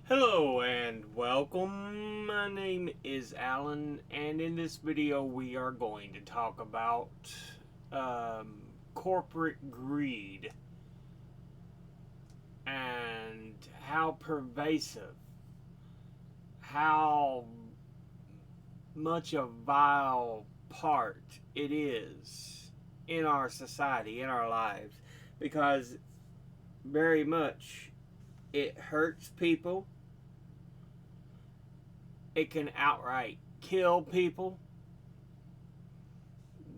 Hello and welcome. My name is Alan, and in this video we are going to talk about corporate greed and how pervasive, how much a vile part it is in our society, in our lives, because very much it hurts people. It can outright kill people.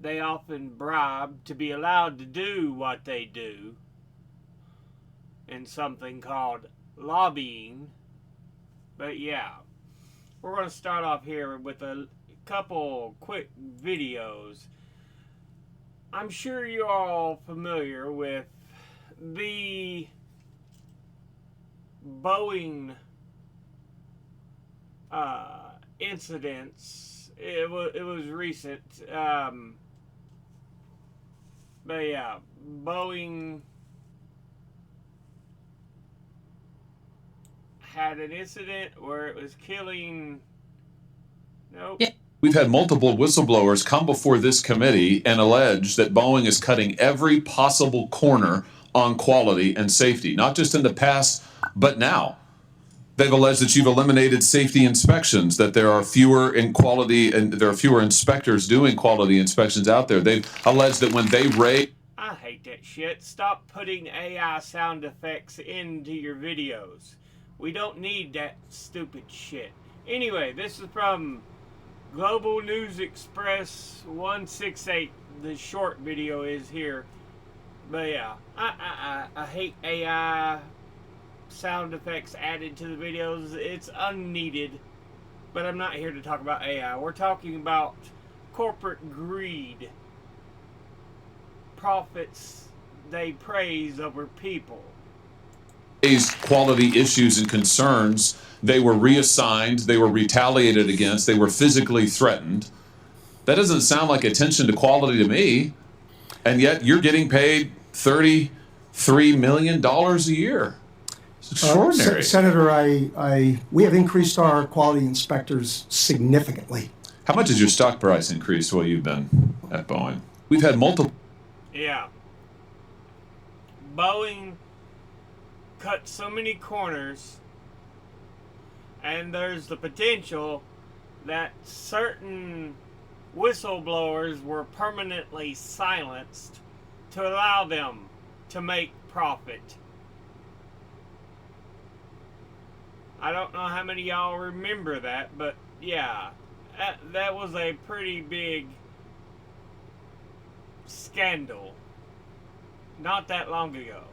They often bribe to be allowed to do what they do in something called lobbying. But yeah, we're going to start off here with a couple quick videos. I'm sure you're all familiar with the Boeing incidents. It was recent, but yeah, Boeing had an incident where it was killing. Nope. We've had multiple whistleblowers come before this committee and allege that Boeing is cutting every possible corner on quality and safety, not just in the past, but now. They've alleged that you've eliminated safety inspections, that there are fewer in quality and there are fewer inspectors doing quality inspections out there. They've alleged that when they rate. I hate that shit. Stop putting AI sound effects into your videos. We don't need that stupid shit. Anyway, this is from Global News Express 168. The short video is here. But yeah, I hate AI sound effects added to the videos. It's unneeded. But I'm not here to talk about AI. We're talking about corporate greed. Profits they praise over people. Quality issues and concerns, they were reassigned, they were retaliated against, they were physically threatened. That doesn't sound like attention to quality to me. And yet you're getting paid $33 million a year. It's extraordinary. Senator, we have increased our quality inspectors significantly. How much has your stock price increased while you've been at Boeing? We've had multiple. Yeah. Boeing cut so many corners, and there's the potential that certain whistleblowers were permanently silenced to allow them to make profit. I don't know how many of y'all remember that, but yeah, that was a pretty big scandal not that long ago.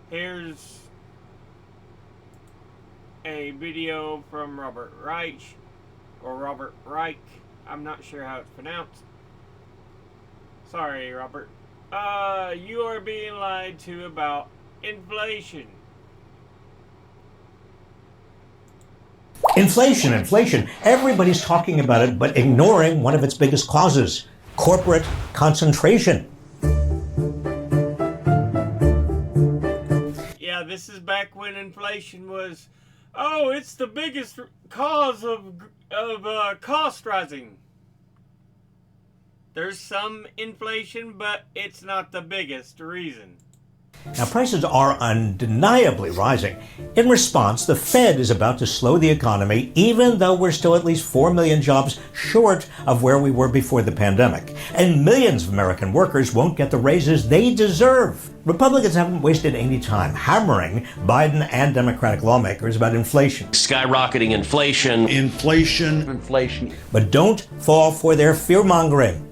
Here's a video from Robert Reich, or Robert Reich. I'm not sure how it's pronounced. Sorry, Robert. You are being lied to about inflation. Inflation. Everybody's talking about it, but ignoring one of its biggest causes, corporate concentration. Yeah, this is back when inflation was, it's the biggest cause of cost rising. There's some inflation, but it's not the biggest reason. Now, prices are undeniably rising. In response, the Fed is about to slow the economy, even though we're still at least 4 million jobs short of where we were before the pandemic. And millions of American workers won't get the raises they deserve. Republicans haven't wasted any time hammering Biden and Democratic lawmakers about inflation. Skyrocketing inflation. But don't fall for their fear-mongering.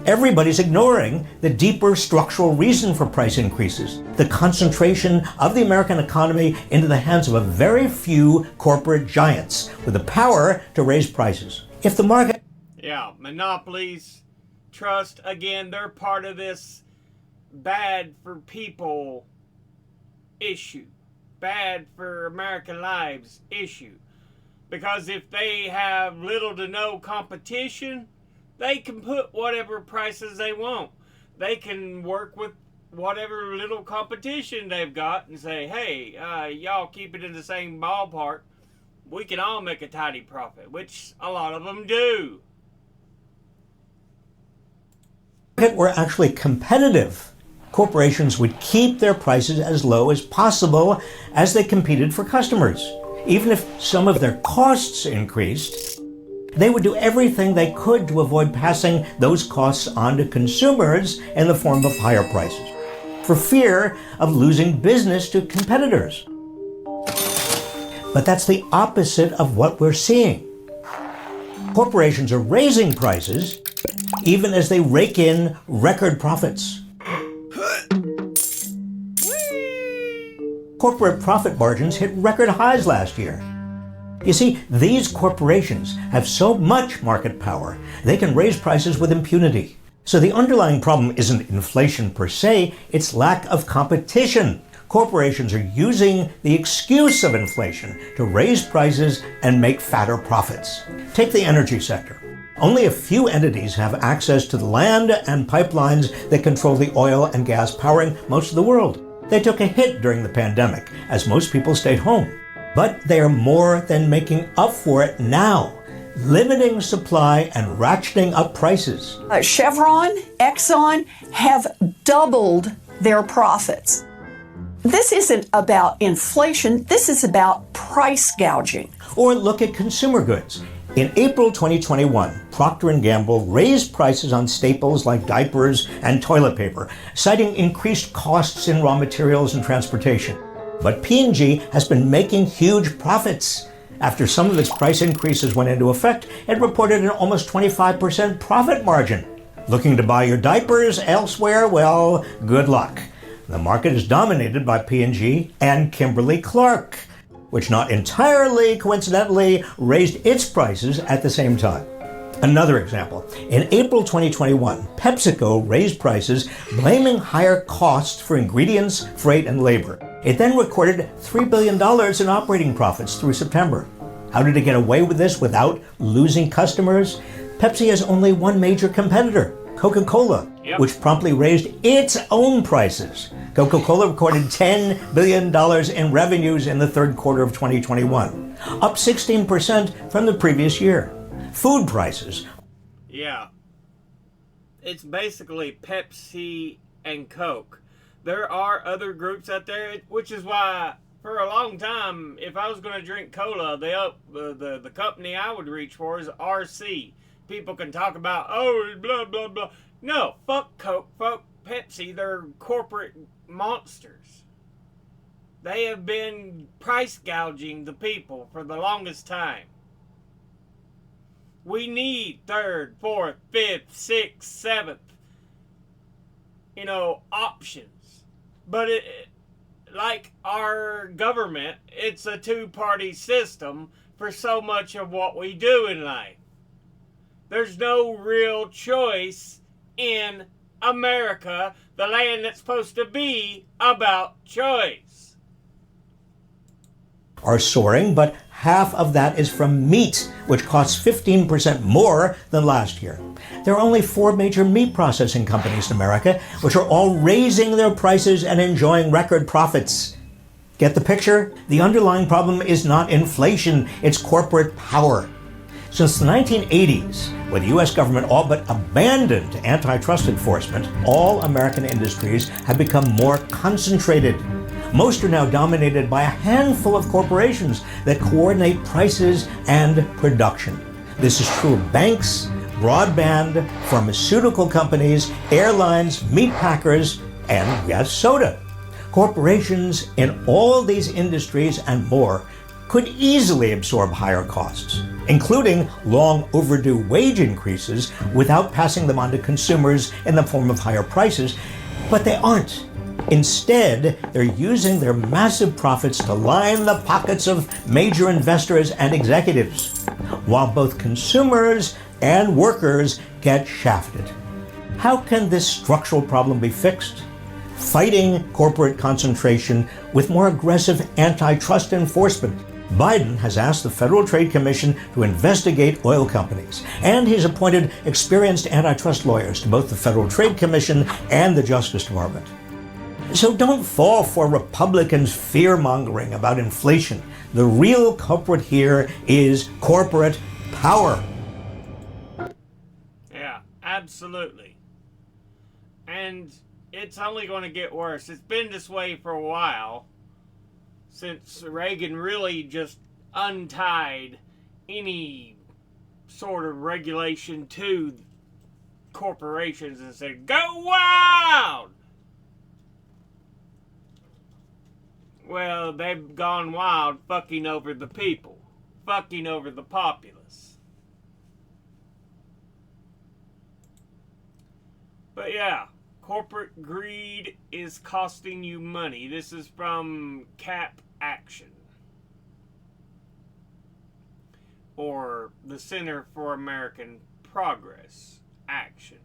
Everybody's ignoring the deeper structural reason for price increases, the concentration of the American economy into the hands of a very few corporate giants with the power to raise prices. If the market... Yeah, monopolies, trust, again, they're part of this bad for people issue, bad for American lives issue. Because if they have little to no competition, they can put whatever prices they want. They can work with whatever little competition they've got and say, hey, y'all keep it in the same ballpark. We can all make a tidy profit, which a lot of them do. If it were actually competitive, corporations would keep their prices as low as possible as they competed for customers. Even if some of their costs increased, they would do everything they could to avoid passing those costs on to consumers in the form of higher prices, for fear of losing business to competitors. But that's the opposite of what we're seeing. Corporations are raising prices even as they rake in record profits. Corporate profit margins hit record highs last year. You see, these corporations have so much market power, they can raise prices with impunity. So the underlying problem isn't inflation per se, it's lack of competition. Corporations are using the excuse of inflation to raise prices and make fatter profits. Take the energy sector. Only a few entities have access to the land and pipelines that control the oil and gas powering most of the world. They took a hit during the pandemic as most people stayed home. But they are more than making up for it now, limiting supply and ratcheting up prices. Chevron, Exxon have doubled their profits. This isn't about inflation, this is about price gouging. Or look at consumer goods. In April 2021, Procter & Gamble raised prices on staples like diapers and toilet paper, citing increased costs in raw materials and transportation. But P&G has been making huge profits. After some of its price increases went into effect, it reported an almost 25% profit margin. Looking to buy your diapers elsewhere? Well, good luck. The market is dominated by P&G and Kimberly-Clark, which not entirely coincidentally raised its prices at the same time. Another example, in April 2021, PepsiCo raised prices, blaming higher costs for ingredients, freight, and labor. It then recorded $3 billion in operating profits through September. How did it get away with this without losing customers? Pepsi has only one major competitor, Coca-Cola, which promptly raised its own prices. Coca-Cola recorded $10 billion in revenues in the third quarter of 2021, up 16% from the previous year. Food prices. Yeah. It's basically Pepsi and Coke. There are other groups out there, which is why for a long time, if I was going to drink cola, the company I would reach for is RC. People can talk about, oh, blah, blah, blah. No, fuck Coke, fuck Pepsi. They're corporate monsters. They have been price gouging the people for the longest time. We need third, fourth, fifth, sixth, seventh, options. But like our government, it's a two-party system for so much of what we do in life. There's no real choice in America, the land that's supposed to be about choice. Are soaring, but half of that is from meat, which costs 15% more than last year. There are only 4 major meat processing companies in America, which are all raising their prices and enjoying record profits. Get the picture? The underlying problem is not inflation, it's corporate power. Since the 1980s, when the U.S. government all but abandoned antitrust enforcement, all American industries have become more concentrated. Most are now dominated by a handful of corporations that coordinate prices and production. This is true of banks, broadband, pharmaceutical companies, airlines, meat packers, and yes, soda. Corporations in all these industries and more could easily absorb higher costs, including long overdue wage increases, without passing them on to consumers in the form of higher prices, but they aren't. Instead, they're using their massive profits to line the pockets of major investors and executives, while both consumers and workers get shafted. How can this structural problem be fixed? Fighting corporate concentration with more aggressive antitrust enforcement. Biden has asked the Federal Trade Commission to investigate oil companies, and he's appointed experienced antitrust lawyers to both the Federal Trade Commission and the Justice Department. So don't fall for Republicans' fear-mongering about inflation. The real culprit here is corporate power. Yeah, absolutely. And it's only going to get worse. It's been this way for a while, since Reagan really just untied any sort of regulation to corporations and said, "Go wild!" Well, they've gone wild fucking over the people, fucking over the populace. But yeah, corporate greed is costing you money. This is from Cap Action, or the Center for American Progress Action.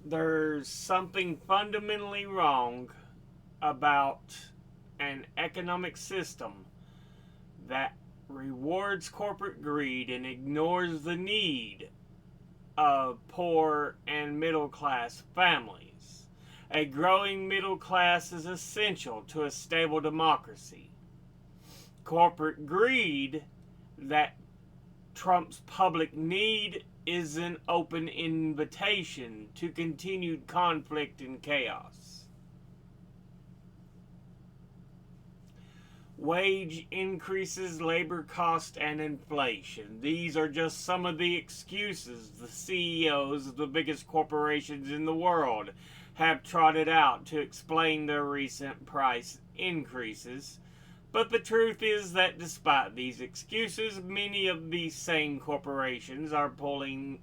There's something fundamentally wrong about an economic system that rewards corporate greed and ignores the need of poor and middle class families. A growing middle class is essential to a stable democracy. Corporate greed that trumps public need is an open invitation to continued conflict and chaos. Wage increases, labor cost, and inflation. These are just some of the excuses the CEOs of the biggest corporations in the world have trotted out to explain their recent price increases. But the truth is that despite these excuses, many of these same corporations are pulling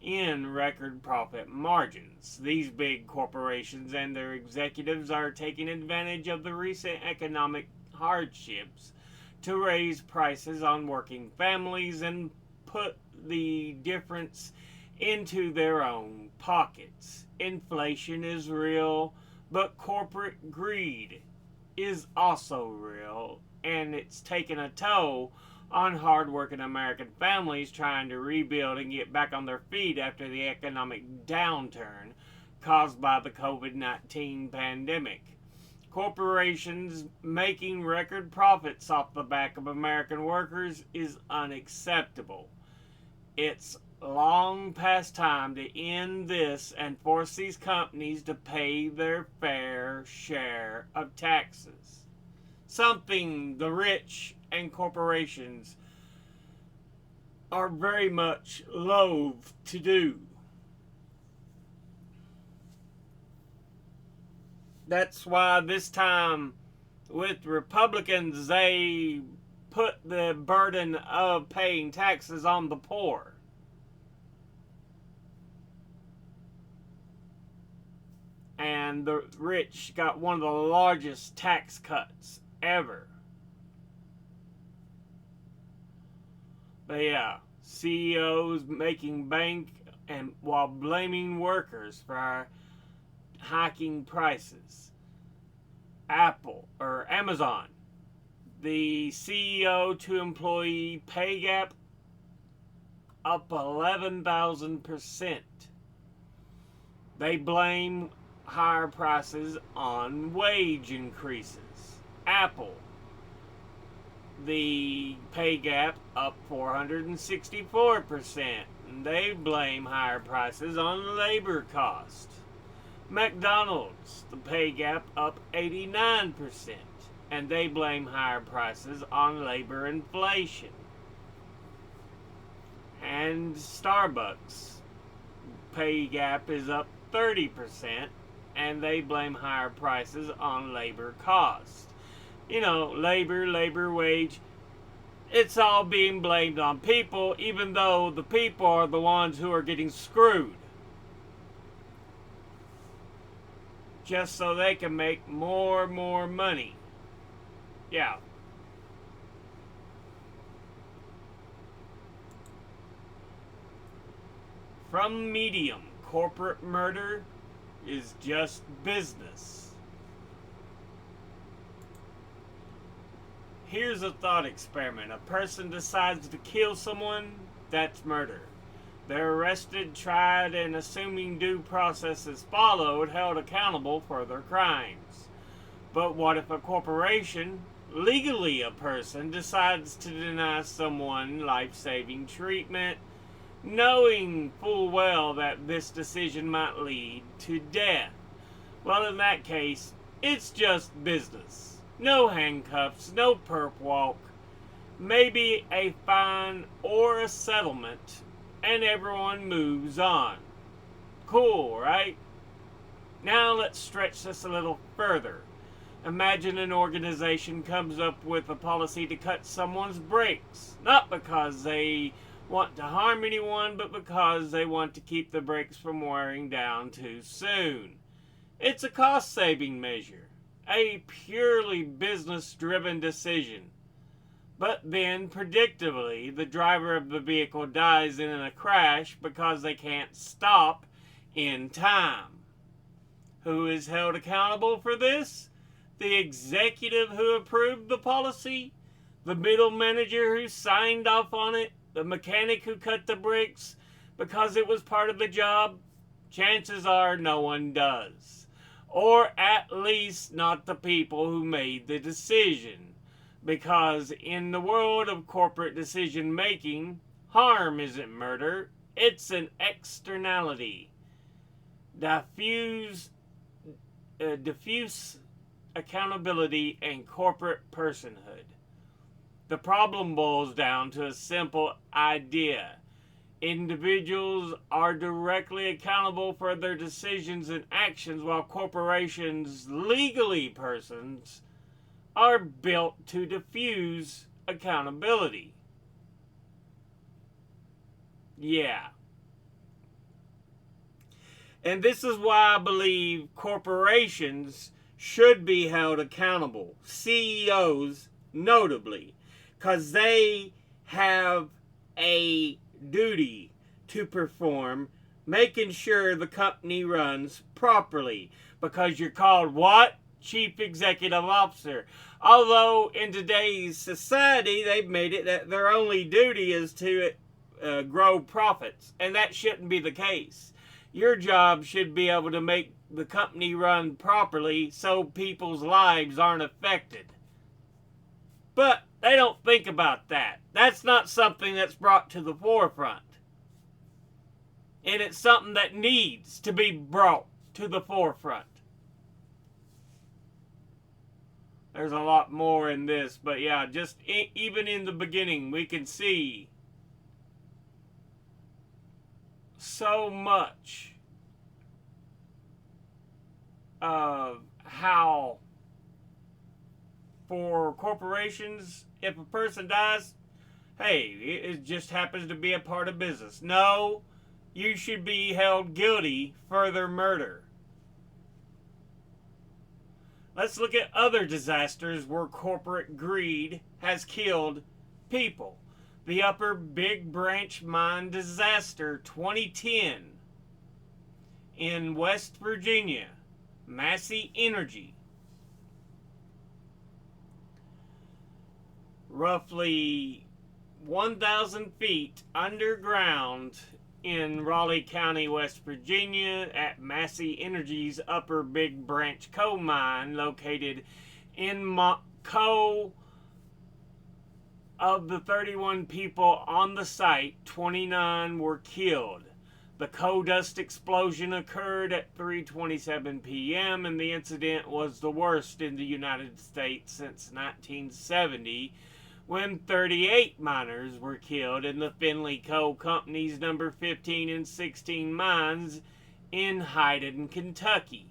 in record profit margins. These big corporations and their executives are taking advantage of the recent economic hardships to raise prices on working families and put the difference into their own pockets. Inflation is real, but corporate greed is also real, and it's taken a toll on hardworking American families trying to rebuild and get back on their feet after the economic downturn caused by the COVID-19 pandemic. Corporations making record profits off the back of American workers is unacceptable. It's long past time to end this and force these companies to pay their fair share of taxes. Something the rich and corporations are very much loath to do. That's why this time with Republicans, they put the burden of paying taxes on the poor. And the rich got one of the largest tax cuts ever. But yeah, CEOs making bank and while blaming workers for hiking prices. Apple or Amazon, the CEO to employee pay gap up 11,000%. They blame higher prices on wage increases. Apple, the pay gap up 464%. And they blame higher prices on labor cost. McDonald's, the pay gap up 89%. And they blame higher prices on labor inflation. And Starbucks, pay gap is up 30%. And they blame higher prices on labor cost. You know, labor wage, it's all being blamed on people, even though the people are the ones who are getting screwed. Just so they can make more money. Yeah. From Medium, corporate murder is just business. Here's a thought experiment. A person decides to kill someone, that's murder. They're arrested, tried, and assuming due process is followed, held accountable for their crimes. But what if a corporation, legally a person, decides to deny someone life-saving treatment, knowing full well that this decision might lead to death? Well, in that case, it's just business. No handcuffs, no perp walk, maybe a fine or a settlement, and everyone moves on. Cool, right? Now let's stretch this a little further. Imagine an organization comes up with a policy to cut someone's brakes, not because they want to harm anyone, but because they want to keep the brakes from wearing down too soon. It's a cost-saving measure, a purely business-driven decision. But then, predictably, the driver of the vehicle dies in a crash because they can't stop in time. Who is held accountable for this? The executive who approved the policy? The middle manager who signed off on it? The mechanic who cut the brakes because it was part of the job? Chances are no one does. Or at least not the people who made the decision. Because in the world of corporate decision making, harm isn't murder, it's an externality. Diffuse accountability and corporate personhood. The problem boils down to a simple idea. Individuals are directly accountable for their decisions and actions, while corporations, legally persons, are built to diffuse accountability. Yeah. And this is why I believe corporations should be held accountable. CEOs, notably, because they have a duty to perform, making sure the company runs properly. Because you're called what? Chief Executive Officer. Although in today's society, they've made it that their only duty is to grow profits. And that shouldn't be the case. Your job should be able to make the company run properly so people's lives aren't affected. But they don't think about that. That's not something that's brought to the forefront. And it's something that needs to be brought to the forefront. There's a lot more in this, but yeah, just even in the beginning, we can see so much of how for corporations, if a person dies, hey, it just happens to be a part of business. No, you should be held guilty for their murder. Let's look at other disasters where corporate greed has killed people. The Upper Big Branch Mine disaster 2010 in West Virginia. Massey Energy. Roughly 1,000 feet underground in Raleigh County, West Virginia, at Massey Energy's Upper Big Branch coal mine located in coal. Of the 31 people on the site, 29 were killed. The coal dust explosion occurred at 3:27 p.m. and the incident was the worst in the United States since 1970, when 38 miners were killed in the Finley Coal Company's number 15 and 16 mines in Hyden, Kentucky.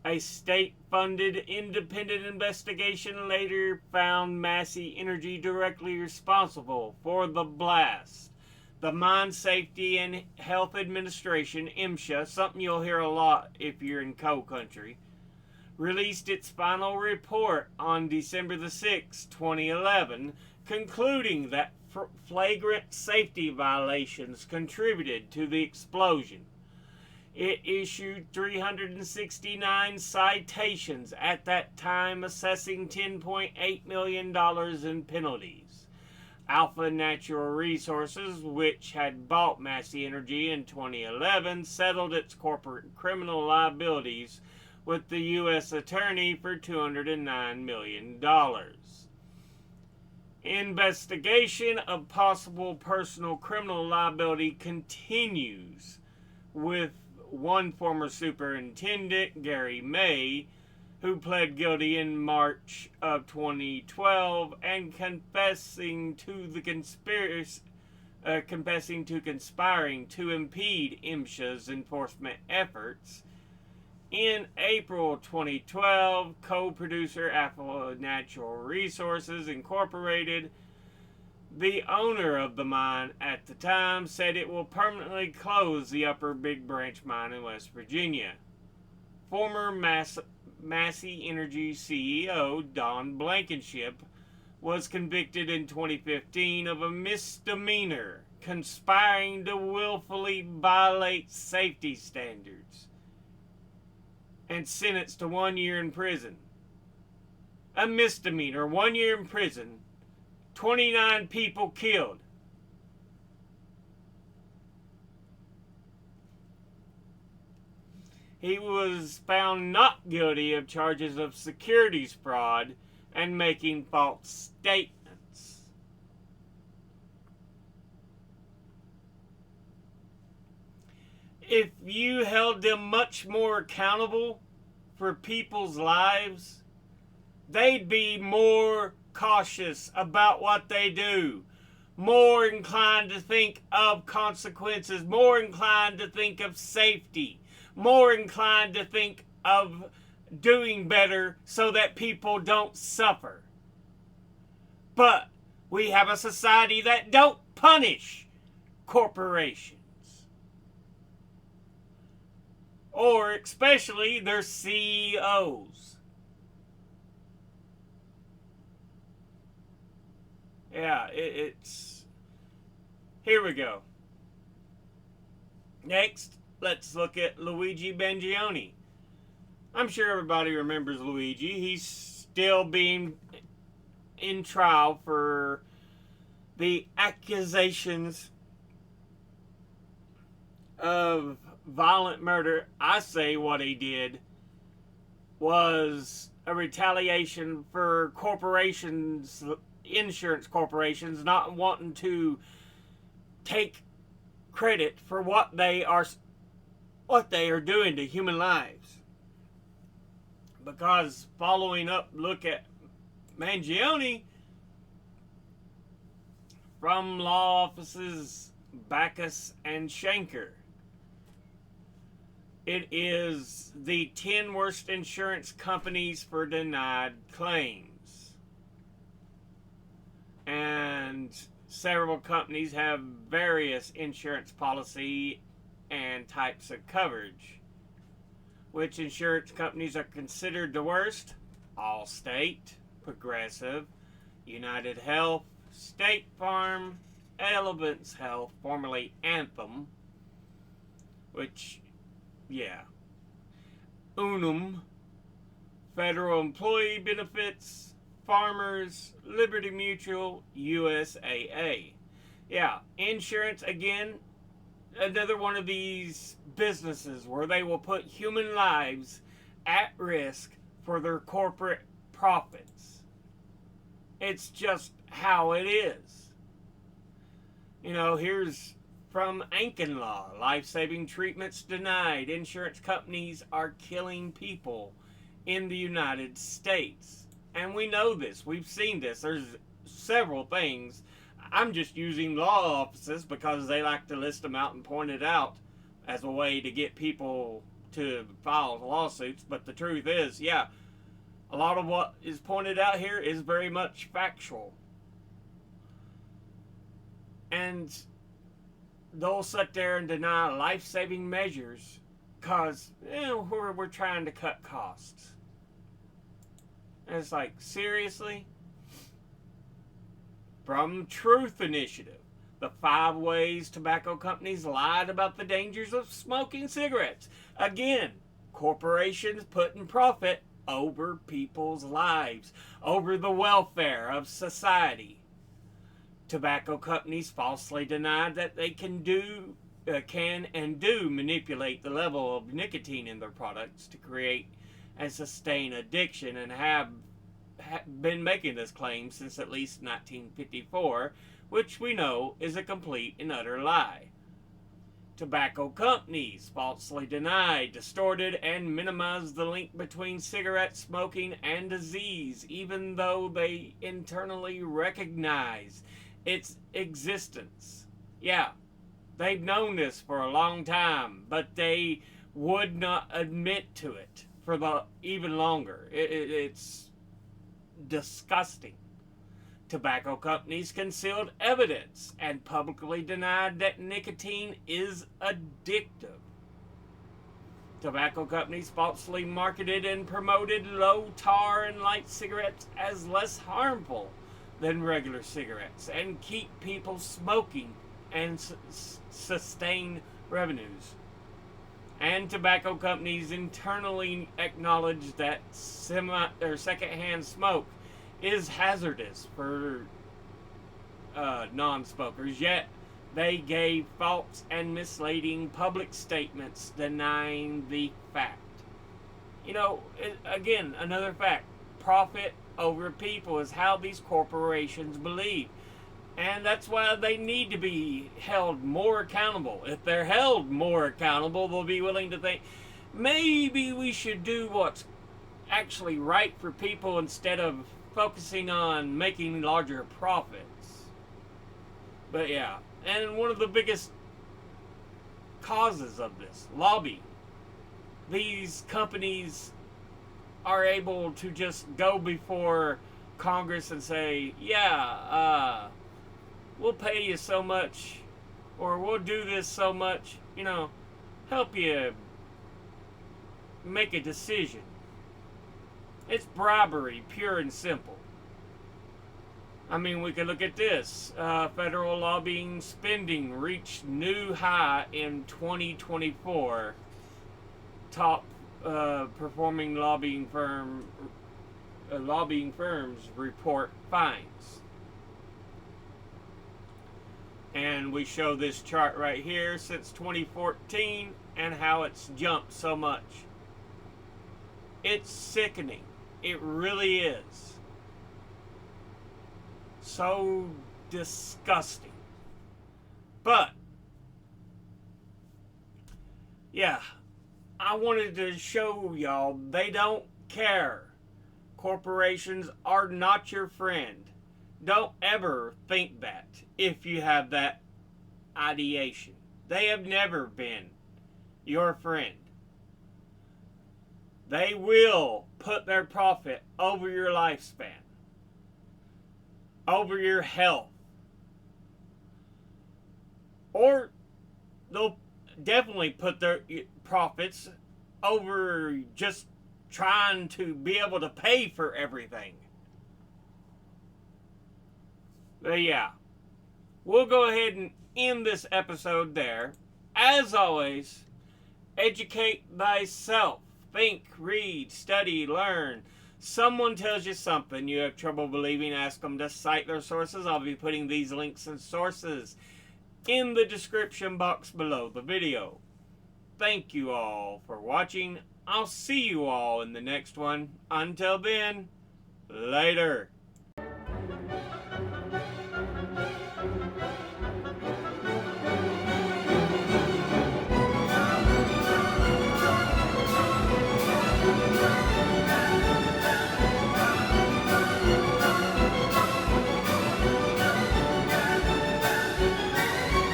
A state-funded independent investigation later found Massey Energy directly responsible for the blast. The Mine Safety and Health Administration, MSHA, something you'll hear a lot if you're in coal country, released its final report on December the 6th, 2011, concluding that flagrant safety violations contributed to the explosion. It issued 369 citations at that time, assessing $10.8 million in penalties. Alpha Natural Resources, which had bought Massey Energy in 2011, settled its corporate criminal liabilities with the U.S. Attorney for $209 million. Investigation of possible personal criminal liability continues, with one former superintendent, Gary May, who pled guilty in March of 2012 and confessing to conspiring to impede MSHA's enforcement efforts. In April 2012, co-producer Alpha Natural Resources Incorporated, the owner of the mine at the time, said it will permanently close the Upper Big Branch mine in West Virginia. Former Massey Energy CEO Don Blankenship was convicted in 2015 of a misdemeanor, conspiring to willfully violate safety standards, and sentenced to 1 year in prison. A misdemeanor, 1 year in prison, 29 people killed. He was found not guilty of charges of securities fraud and making false statements. If you held them much more accountable for people's lives, they'd be more cautious about what they do, more inclined to think of consequences, more inclined to think of safety, more inclined to think of doing better so that people don't suffer. But we have a society that don't punish corporations, or especially their CEOs. Yeah, it's... Here we go. Next, let's look at Luigi Bangioni. I'm sure everybody remembers Luigi. He's still being in trial for the accusations of violent murder. I say what he did was a retaliation for corporations, insurance corporations, not wanting to take credit for what they are doing to human lives. Because following up, look at Mangione from law offices Backus and Schenker. It is the 10 worst insurance companies for denied claims. And several companies have various insurance policy and types of coverage. Which insurance companies are considered the worst? Allstate, Progressive, United Health, State Farm, Elevance Health, formerly Anthem, which, yeah, Unum, Federal Employee Benefits, Farmers, Liberty Mutual, USAA. Yeah, insurance, again, another one of these businesses where they will put human lives at risk for their corporate profits. It's just how it is. You know, here's from Ankin Law. Life-saving treatments denied. Insurance companies are killing people in the United States. And we know this. We've seen this. There's several things. I'm just using law offices because they like to list them out and point it out as a way to get people to file lawsuits. But the truth is, yeah, a lot of what is pointed out here is very much factual. And they'll sit there and deny life-saving measures because we're trying to cut costs. And it's like, seriously? From Truth Initiative, the 5 ways tobacco companies lied about the dangers of smoking cigarettes. Again, corporations putting profit over people's lives, over the welfare of society. Tobacco companies falsely deny that they can and do manipulate the level of nicotine in their products to create and sustain addiction, and have been making this claim since at least 1954, which we know is a complete and utter lie. Tobacco companies falsely deny, distorted, and minimize the link between cigarette smoking and disease, even though they internally recognize its existence. Yeah, they've known this for a long time, but they would not admit to it for even longer. It's disgusting. Tobacco companies concealed evidence and publicly denied that nicotine is addictive. Tobacco companies falsely marketed and promoted low tar and light cigarettes as less harmful than regular cigarettes and keep people smoking and sustain revenues. And tobacco companies internally acknowledge that secondhand smoke is hazardous for non-smokers, yet they gave false and misleading public statements denying the fact. You know, again, another fact. Profit over people is how these corporations believe. And that's why they need to be held more accountable. If they're held more accountable, they'll be willing to think, maybe we should do what's actually right for people instead of focusing on making larger profits. But yeah, and one of the biggest causes of this, lobbying. These companies are able to just go before Congress and say, yeah, we'll pay you so much, or we'll do this so much, help you make a decision. It's bribery, pure and simple. I mean, we could look at this. Federal lobbying spending reached new high in 2024. Top performing lobbying firms report finds. And we show this chart right here since 2014 and how it's jumped so much. It's sickening. It really is. So disgusting. But, yeah, I wanted to show y'all they don't care. Corporations are not your friend. Don't ever think that if you have that ideation. They have never been your friend. They will put their profit over your lifespan, over your health, or they'll definitely put their profits over just trying to be able to pay for everything. But yeah, we'll go ahead and end this episode there. As always, educate thyself. Think, read, study, learn. Someone tells you something you have trouble believing, ask them to cite their sources. I'll be putting these links and sources in the description box below the video. Thank you all for watching. I'll see you all in the next one. Until then, later.